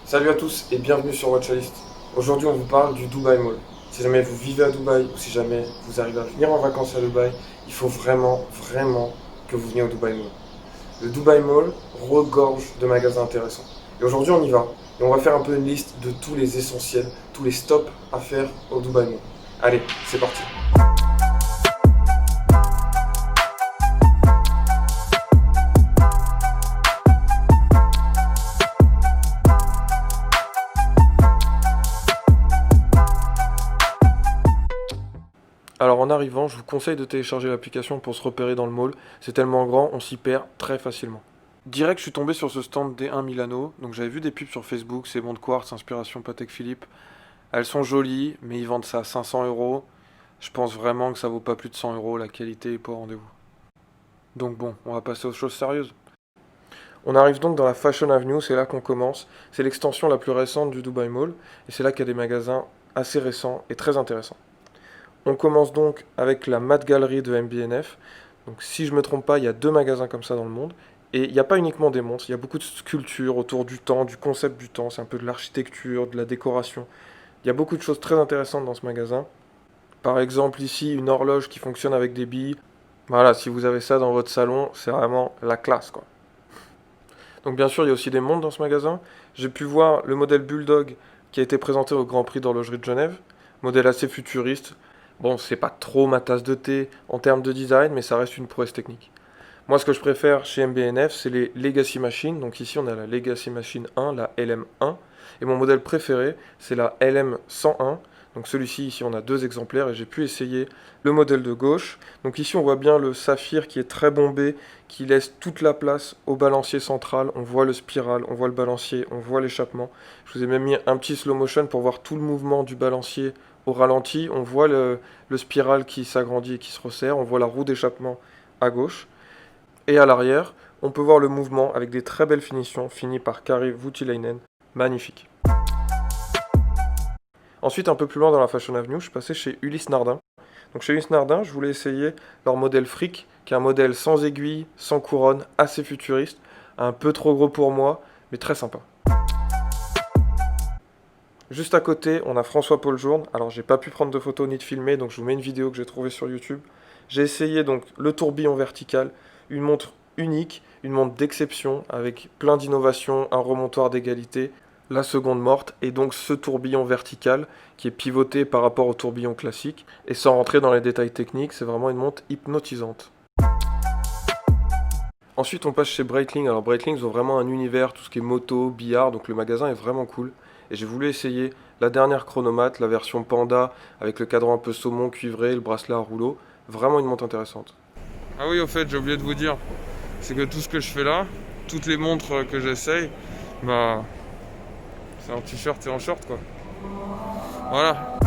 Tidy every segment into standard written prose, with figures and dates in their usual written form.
Salut à tous et bienvenue sur Watchlist. Aujourd'hui, on vous parle du Dubai Mall. Si jamais vous vivez à Dubaï ou si jamais vous arrivez à venir en vacances à Dubaï, il faut vraiment que vous veniez au Dubai Mall. Le Dubai Mall regorge de magasins intéressants. Et aujourd'hui, on y va et on va faire un peu une liste de tous les essentiels, tous les stops à faire au Dubai Mall. Allez, c'est parti. Alors en arrivant, je vous conseille de télécharger l'application pour se repérer dans le mall. C'est tellement grand, on s'y perd très facilement. Direct, je suis tombé sur ce stand D1 Milano. Donc j'avais vu des pubs sur Facebook, c'est bon de quartz, inspiration Patek Philippe. Elles sont jolies, mais ils vendent ça à 500 euros. Je pense vraiment que ça vaut pas plus de 100 euros, la qualité est pas au rendez-vous. Donc bon, on va passer aux choses sérieuses. On arrive donc dans la Fashion Avenue, c'est là qu'on commence. C'est l'extension la plus récente du Dubai Mall, et c'est là qu'il y a des magasins assez récents et très intéressants. On commence donc avec la Mat Gallery de MBNF. Donc si je ne me trompe pas, il y a deux magasins comme ça dans le monde. Et il n'y a pas uniquement des montres, il y a beaucoup de sculptures autour du temps, du concept du temps. C'est un peu de l'architecture, de la décoration. Il y a beaucoup de choses très intéressantes dans ce magasin. Par exemple ici, une horloge qui fonctionne avec des billes. Voilà, si vous avez ça dans votre salon, c'est vraiment la classe, quoi. Donc bien sûr, il y a aussi des montres dans ce magasin. J'ai pu voir le modèle Bulldog qui a été présenté au Grand Prix d'horlogerie de Genève. Modèle assez futuriste. Bon, c'est pas trop ma tasse de thé en termes de design, mais ça reste une prouesse technique. Moi, ce que je préfère chez MBNF, c'est les Legacy Machines. Donc ici, on a la Legacy Machine 1, la LM1. Et mon modèle préféré, c'est la LM101. Donc celui-ci, ici, on a deux exemplaires et j'ai pu essayer le modèle de gauche. Donc ici, on voit bien le saphir qui est très bombé, qui laisse toute la place au balancier central. On voit le spiral, on voit le balancier, on voit l'échappement. Je vous ai même mis un petit slow motion pour voir tout le mouvement du balancier au ralenti. On voit le spiral qui s'agrandit et qui se resserre. On voit la roue d'échappement à gauche. Et à l'arrière, on peut voir le mouvement avec des très belles finitions, finies par Kari Voutilainen. Magnifique. Ensuite, un peu plus loin dans la Fashion Avenue, je suis passé chez Ulysse Nardin. Donc chez Ulysse Nardin, je voulais essayer leur modèle Fric, qui est un modèle sans aiguille, sans couronne, assez futuriste, un peu trop gros pour moi, mais très sympa. Juste à côté, on a François-Paul Journe. Alors j'ai pas pu prendre de photos ni de filmer, donc je vous mets une vidéo que j'ai trouvée sur YouTube. J'ai essayé donc le tourbillon vertical, une montre unique, une montre d'exception, avec plein d'innovations, un remontoir d'égalité, la seconde morte, et donc ce tourbillon vertical qui est pivoté par rapport au tourbillon classique. Et sans rentrer dans les détails techniques, c'est vraiment une montre hypnotisante. Ensuite, on passe chez Breitling. Alors, Breitling, ils ont vraiment un univers, tout ce qui est moto, billard, donc le magasin est vraiment cool. Et j'ai voulu essayer la dernière chronomate, la version Panda, avec le cadran un peu saumon cuivré, le bracelet à rouleau. Vraiment une montre intéressante. Ah oui, au fait, j'ai oublié de vous dire, c'est que tout ce que je fais là, toutes les montres que j'essaye, bah, c'est en t-shirt et en short, quoi. Voilà.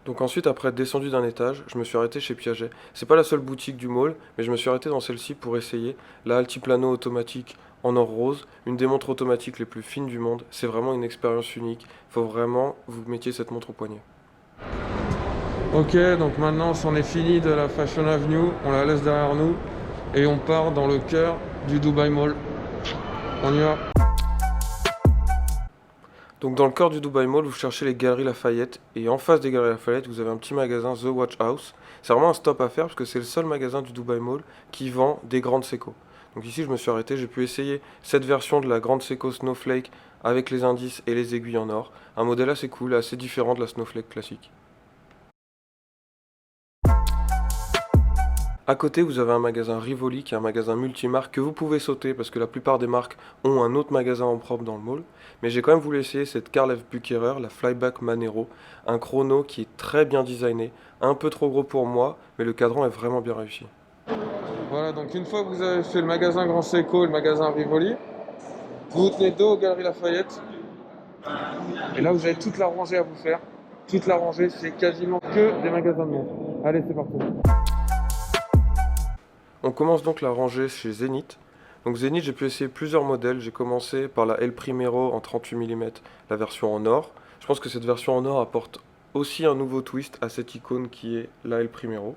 Donc ensuite, après être descendu d'un étage, je me suis arrêté chez Piaget. C'est pas la seule boutique du mall, mais je me suis arrêté dans celle-ci pour essayer la Altiplano automatique en or rose, une des montres automatiques les plus fines du monde. C'est vraiment une expérience unique. Faut vraiment que vous mettiez cette montre au poignet. Ok, donc maintenant c'en est fini de la Fashion Avenue, on la laisse derrière nous et on part dans le cœur du Dubai Mall. On y va. Donc dans le cœur du Dubai Mall, vous cherchez les Galeries Lafayette et en face des Galeries Lafayette, vous avez un petit magasin The Watch House. C'est vraiment un stop à faire parce que c'est le seul magasin du Dubai Mall qui vend des grandes Seiko. Donc ici, je me suis arrêté, j'ai pu essayer cette version de la grande Seiko Snowflake avec les indices et les aiguilles en or. Un modèle assez cool, assez différent de la Snowflake classique. À côté, vous avez un magasin Rivoli qui est un magasin multimarque que vous pouvez sauter parce que la plupart des marques ont un autre magasin en propre dans le mall. Mais j'ai quand même voulu essayer cette Karl F. Bucherer, la Flyback Manero, un chrono qui est très bien designé, un peu trop gros pour moi, mais le cadran est vraiment bien réussi. Voilà, donc une fois que vous avez fait le magasin Grand Seiko et le magasin Rivoli, vous vous tenez dos aux Galeries Lafayette. Et là, vous avez toute la rangée à vous faire. Toute la rangée, c'est quasiment que des magasins de montres. Allez, c'est parti. On commence donc la rangée chez Zenith. Donc Zenith, j'ai pu essayer plusieurs modèles. J'ai commencé par la El Primero en 38 mm, la version en or. Je pense que cette version en or apporte aussi un nouveau twist à cette icône qui est la El Primero.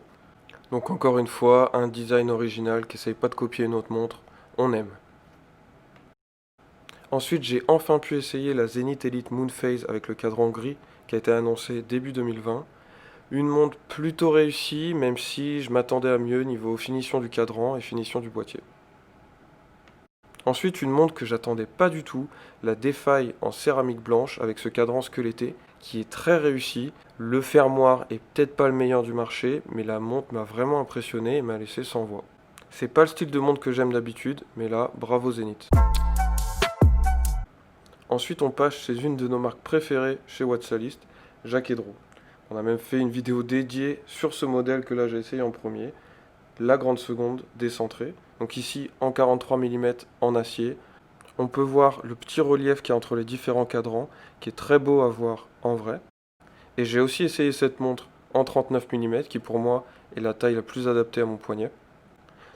Donc encore une fois, un design original qui essaye pas de copier une autre montre. On aime. Ensuite, j'ai enfin pu essayer la Zenith Elite Moonphase avec le cadran gris qui a été annoncé début 2020. Une montre plutôt réussie, même si je m'attendais à mieux niveau finition du cadran et finition du boîtier. Ensuite, une montre que j'attendais pas du tout, la Defy en céramique blanche avec ce cadran squeletté qui est très réussi. Le fermoir est peut-être pas le meilleur du marché, mais la montre m'a vraiment impressionné et m'a laissé sans voix. C'est pas le style de montre que j'aime d'habitude, mais là, bravo Zenith. Ensuite, on passe chez une de nos marques préférées chez Watsalist, Jacques Edro. On a même fait une vidéo dédiée sur ce modèle que là j'ai essayé en premier, la grande seconde décentrée. Donc ici en 43 mm en acier. On peut voir le petit relief qu'il y a entre les différents cadrans, qui est très beau à voir en vrai. Et j'ai aussi essayé cette montre en 39 mm, qui pour moi est la taille la plus adaptée à mon poignet.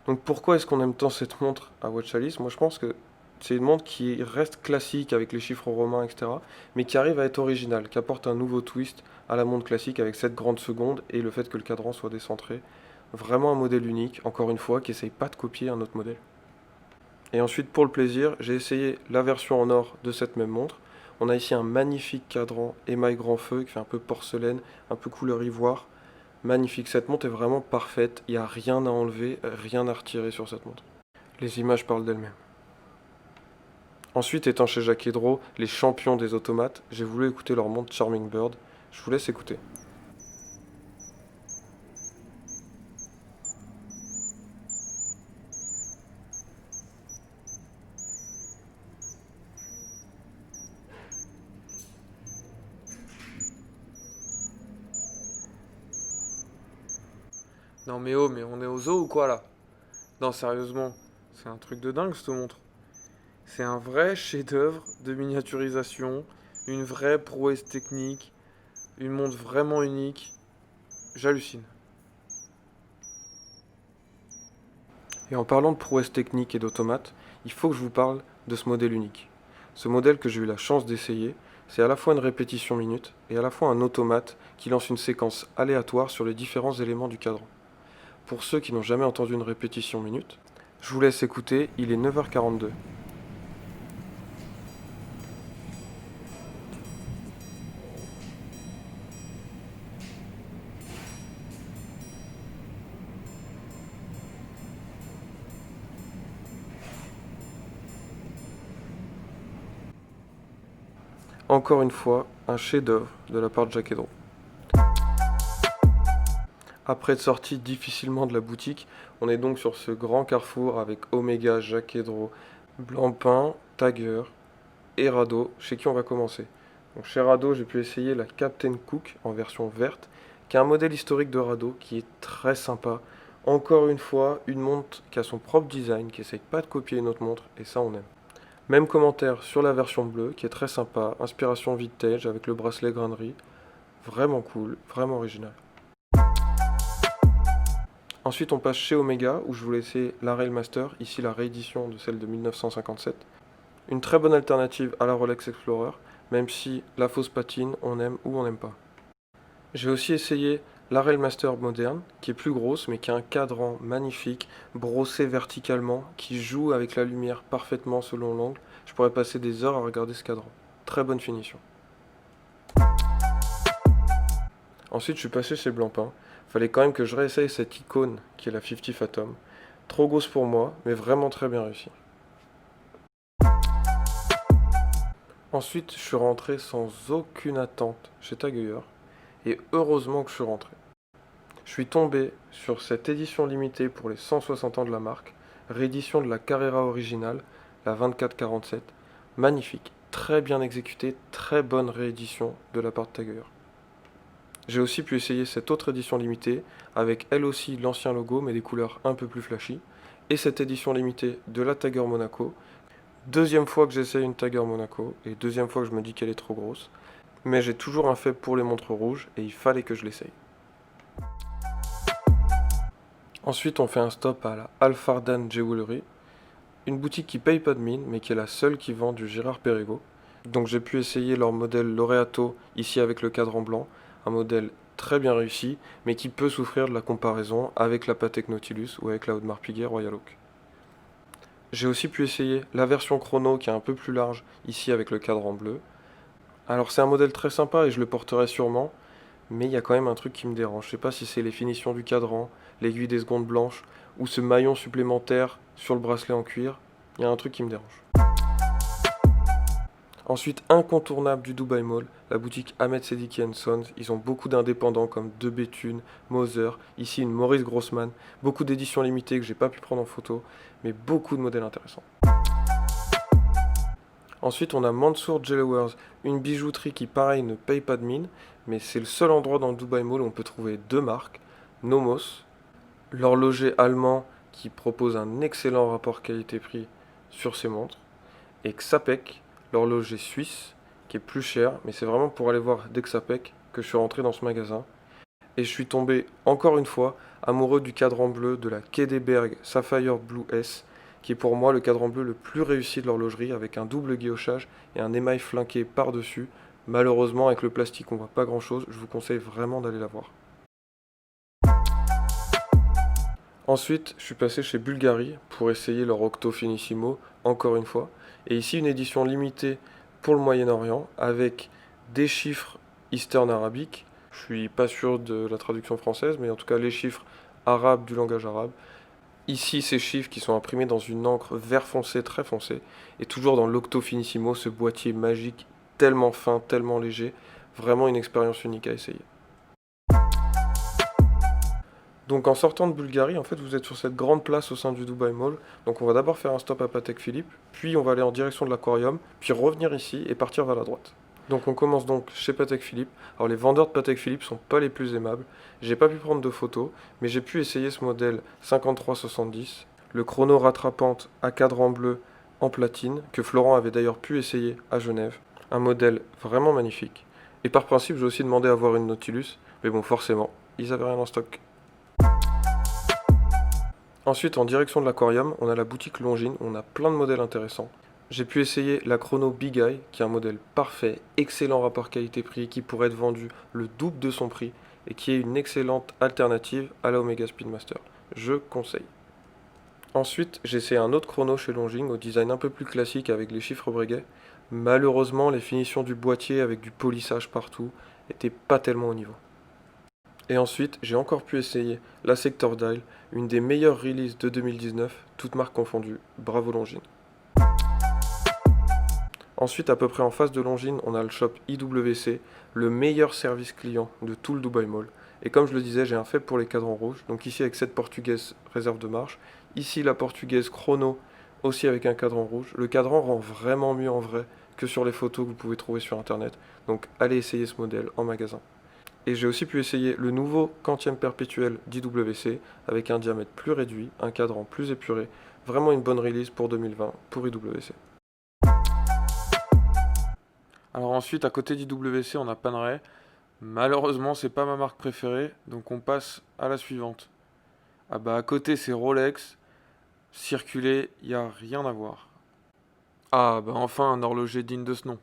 Donc pourquoi est-ce qu'on aime tant cette montre à Watch Alice? Moi je pense que c'est une montre qui reste classique avec les chiffres romains, etc. Mais qui arrive à être originale, qui apporte un nouveau twist à la montre classique avec cette grande seconde et le fait que le cadran soit décentré. Vraiment un modèle unique, encore une fois, qui essaye pas de copier un autre modèle. Et ensuite, pour le plaisir, j'ai essayé la version en or de cette même montre. On a ici un magnifique cadran émail grand feu qui fait un peu porcelaine, un peu couleur ivoire. Magnifique, cette montre est vraiment parfaite, il n'y a rien à enlever, rien à retirer sur cette montre. Les images parlent d'elles-mêmes. Ensuite, étant chez Jacques Edro, les champions des automates, j'ai voulu écouter leur montre Charming Bird. Je vous laisse écouter. Non mais oh, mais on est au zoo ou quoi là? Non sérieusement, c'est un truc de dingue cette montre. C'est un vrai chef-d'œuvre de miniaturisation, une vraie prouesse technique, une montre vraiment unique. J'hallucine. Et en parlant de prouesse technique et d'automate, il faut que je vous parle de ce modèle unique. Ce modèle que j'ai eu la chance d'essayer, c'est à la fois une répétition minute et à la fois un automate qui lance une séquence aléatoire sur les différents éléments du cadran. Pour ceux qui n'ont jamais entendu une répétition minute, je vous laisse écouter, il est 9h42. Encore une fois, un chef-d'œuvre de la part de Jacques Edro. Après être sorti difficilement de la boutique, on est donc sur ce grand carrefour avec Omega, Jacques Edro, Blancpain, Tiger et Rado, chez qui on va commencer. Donc chez Rado, j'ai pu essayer la Captain Cook en version verte, qui est un modèle historique de Rado qui est très sympa. Encore une fois, une montre qui a son propre design, qui essaye pas de copier une autre montre, et ça on aime. Même commentaire sur la version bleue, qui est très sympa, inspiration vintage avec le bracelet grainerie, vraiment cool, vraiment original. Ensuite, on passe chez Omega, où je vous laissais la Railmaster, ici la réédition de celle de 1957. Une très bonne alternative à la Rolex Explorer, même si la fausse patine, on aime ou on n'aime pas. J'ai aussi essayé la Railmaster moderne, qui est plus grosse, mais qui a un cadran magnifique, brossé verticalement, qui joue avec la lumière parfaitement selon l'angle. Je pourrais passer des heures à regarder ce cadran. Très bonne finition. Ensuite, je suis passé chez Blancpain. Fallait quand même que je réessaye cette icône qui est la 50 Fathom. Trop grosse pour moi, mais vraiment très bien réussi. Ensuite, je suis rentré sans aucune attente chez Tag Heuer, et heureusement que je suis rentré. Je suis tombé sur cette édition limitée pour les 160 ans de la marque, réédition de la Carrera originale, la 2447. Magnifique, très bien exécutée, très bonne réédition de la part de Tag Heuer. J'ai aussi pu essayer cette autre édition limitée, avec elle aussi l'ancien logo, mais des couleurs un peu plus flashy, et cette édition limitée de la Tiger Monaco. Deuxième fois que j'essaye une Tiger Monaco, et deuxième fois que je me dis qu'elle est trop grosse, mais j'ai toujours un faible pour les montres rouges, et il fallait que je l'essaye. Ensuite, on fait un stop à la Alfardan Jewelry, une boutique qui paye pas de mine, mais qui est la seule qui vend du Girard Perregaux. Donc j'ai pu essayer leur modèle Laureato, ici avec le cadran blanc, un modèle très bien réussi, mais qui peut souffrir de la comparaison avec la Patek Nautilus ou avec la Audemars Piguet Royal Oak. J'ai aussi pu essayer la version chrono qui est un peu plus large, ici avec le cadran bleu. Alors c'est un modèle très sympa et je le porterai sûrement, mais il y a quand même un truc qui me dérange. Je sais pas si c'est les finitions du cadran, l'aiguille des secondes blanches, ou ce maillon supplémentaire sur le bracelet en cuir. Il y a un truc qui me dérange. Ensuite, incontournable du Dubai Mall, la boutique Ahmed Sediki Sons. Ils ont beaucoup d'indépendants comme De Béthune, Moser, ici une Maurice Grossman, beaucoup d'éditions limitées que j'ai pas pu prendre en photo, mais beaucoup de modèles intéressants. Ensuite, on a Mansour Jewelers, une bijouterie qui, pareil, ne paye pas de mine, mais c'est le seul endroit dans le Dubai Mall où on peut trouver deux marques, Nomos, l'horloger allemand qui propose un excellent rapport qualité-prix sur ses montres, et Xapec, l'horloger suisse, qui est plus cher, mais c'est vraiment pour aller voir d'Xapec que je suis rentré dans ce magasin. Et je suis tombé, encore une fois, amoureux du cadran bleu de la Kedeberg Sapphire Blue S, qui est pour moi le cadran bleu le plus réussi de l'horlogerie, avec un double guillochage et un émail flanqué par-dessus. Malheureusement, avec le plastique, on voit pas grand-chose, je vous conseille vraiment d'aller la voir. Ensuite, je suis passé chez Bulgari pour essayer leur Octo Finissimo, encore une fois. Et ici, une édition limitée pour le Moyen-Orient, avec des chiffres Eastern arabique. Je suis pas sûr de la traduction française, mais en tout cas les chiffres arabes du langage arabe. Ici, ces chiffres qui sont imprimés dans une encre vert foncé, très foncé, et toujours dans l'Octo Finissimo, ce boîtier magique, tellement fin, tellement léger, vraiment une expérience unique à essayer. Donc en sortant de Bulgarie, en fait, vous êtes sur cette grande place au sein du Dubai Mall. Donc on va d'abord faire un stop à Patek Philippe, puis on va aller en direction de l'aquarium, puis revenir ici et partir vers la droite. Donc on commence donc chez Patek Philippe. Alors les vendeurs de Patek Philippe sont pas les plus aimables. J'ai pas pu prendre de photos, mais j'ai pu essayer ce modèle 5370, le chrono rattrapante à cadran bleu en platine, que Florent avait d'ailleurs pu essayer à Genève. Un modèle vraiment magnifique. Et par principe, j'ai aussi demandé à voir une Nautilus, mais bon, forcément, ils avaient rien en stock. Ensuite, en direction de l'aquarium, on a la boutique Longines, on a plein de modèles intéressants. J'ai pu essayer la Chrono Big Eye, qui est un modèle parfait, excellent rapport qualité-prix, qui pourrait être vendu le double de son prix, et qui est une excellente alternative à la Omega Speedmaster. Je conseille. Ensuite, j'ai essayé un autre chrono chez Longines, au design un peu plus classique avec les chiffres Breguet. Malheureusement, les finitions du boîtier avec du polissage partout n'étaient pas tellement au niveau. Et ensuite, j'ai encore pu essayer la Sector Dial, une des meilleures releases de 2019, toutes marques confondues. Bravo Longines. Ensuite, à peu près en face de Longines, on a le shop IWC, le meilleur service client de tout le Dubai Mall. Et comme je le disais, j'ai un faible pour les cadrans rouges. Donc ici avec cette portugaise réserve de marche. Ici la portugaise chrono, aussi avec un cadran rouge. Le cadran rend vraiment mieux en vrai que sur les photos que vous pouvez trouver sur internet. Donc allez essayer ce modèle en magasin. Et j'ai aussi pu essayer le nouveau quantième perpétuel d'IWC avec un diamètre plus réduit, un cadran plus épuré. Vraiment une bonne release pour 2020 pour IWC. Alors ensuite, à côté d'IWC, on a Panerai. Malheureusement, c'est pas ma marque préférée, donc on passe à la suivante. Ah bah à côté, c'est Rolex. Circulé, y a rien à voir. Ah bah enfin un horloger digne de ce nom.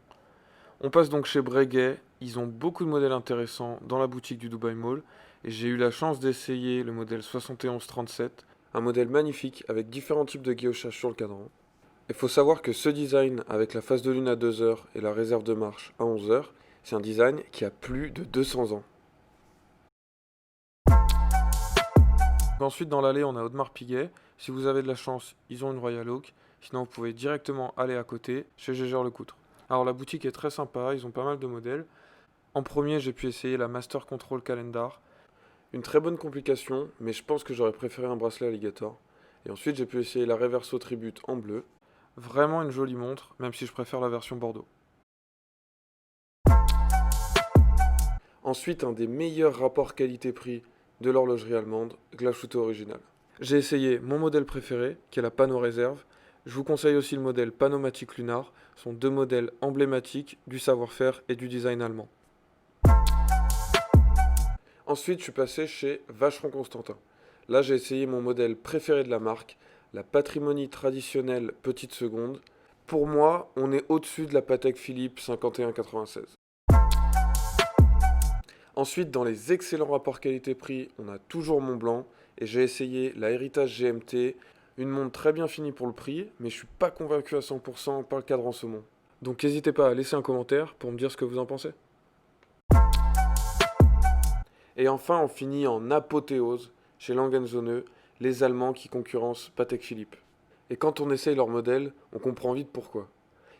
On passe donc chez Breguet. Ils ont beaucoup de modèles intéressants dans la boutique du Dubai Mall. Et j'ai eu la chance d'essayer le modèle 7137, un modèle magnifique avec différents types de guillochage sur le cadran. Il faut savoir que ce design avec la phase de lune à 2 heures et la réserve de marche à 11 heures, c'est un design qui a plus de 200 ans. Ensuite dans l'allée on a Audemars Piguet. Si vous avez de la chance, ils ont une Royal Oak. Sinon vous pouvez directement aller à côté chez Gégère Lecoutre. Alors la boutique est très sympa, ils ont pas mal de modèles. En premier j'ai pu essayer la Master Control Calendar. Une très bonne complication, mais je pense que j'aurais préféré un bracelet alligator. Et ensuite j'ai pu essayer la Reverso Tribute en bleu. Vraiment une jolie montre, même si je préfère la version Bordeaux. Ensuite, un des meilleurs rapports qualité-prix de l'horlogerie allemande, Glashütte Original. J'ai essayé mon modèle préféré, qui est la Pano Réserve. Je vous conseille aussi le modèle Panomatique Lunar. Ce sont deux modèles emblématiques du savoir-faire et du design allemand. Ensuite, je suis passé chez Vacheron Constantin. Là, j'ai essayé mon modèle préféré de la marque, la Patrimonie traditionnelle petite seconde. Pour moi, on est au-dessus de la Patek Philippe 5196. Ensuite, dans les excellents rapports qualité-prix, on a toujours Montblanc et j'ai essayé la Héritage GMT, Une montre très bien finie pour le prix, mais je suis pas convaincu à 100% par le cadran saumon. Donc n'hésitez pas à laisser un commentaire pour me dire ce que vous en pensez. Et enfin, on finit en apothéose chez Lange & Söhne, les Allemands qui concurrencent Patek Philippe. Et quand on essaye leur modèle, on comprend vite pourquoi.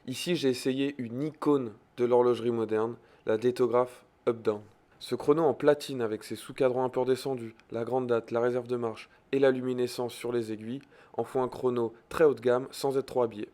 Ici, j'ai essayé une icône de l'horlogerie moderne, la Datograph Up-Down. Ce chrono en platine avec ses sous-cadrans un peu redescendus, la grande date, la réserve de marche et la luminescence sur les aiguilles en font un chrono très haut de gamme sans être trop habillé.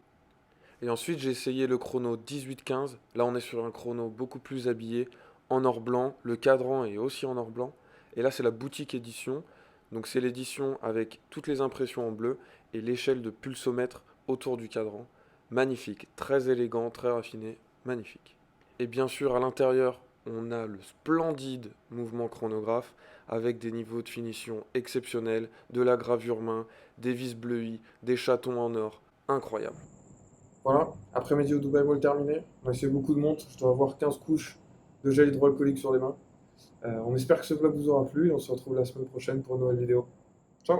Et ensuite, j'ai essayé le chrono 18-15. Là, on est sur un chrono beaucoup plus habillé, en or blanc. Le cadran est aussi en or blanc. Et là, c'est la boutique édition. Donc, c'est l'édition avec toutes les impressions en bleu et l'échelle de pulsomètre autour du cadran. Magnifique, très élégant, très raffiné, magnifique. Et bien sûr, à l'intérieur, on a le splendide mouvement chronographe avec des niveaux de finition exceptionnels, de la gravure main, des vis bleuies, des chatons en or. Incroyable. Voilà, après-midi au Dubai Mall terminé. On a essayé beaucoup de montres. Je dois avoir 15 couches de gel hydroalcoolique sur les mains. On espère que ce vlog vous aura plu et on se retrouve la semaine prochaine pour une nouvelle vidéo. Ciao!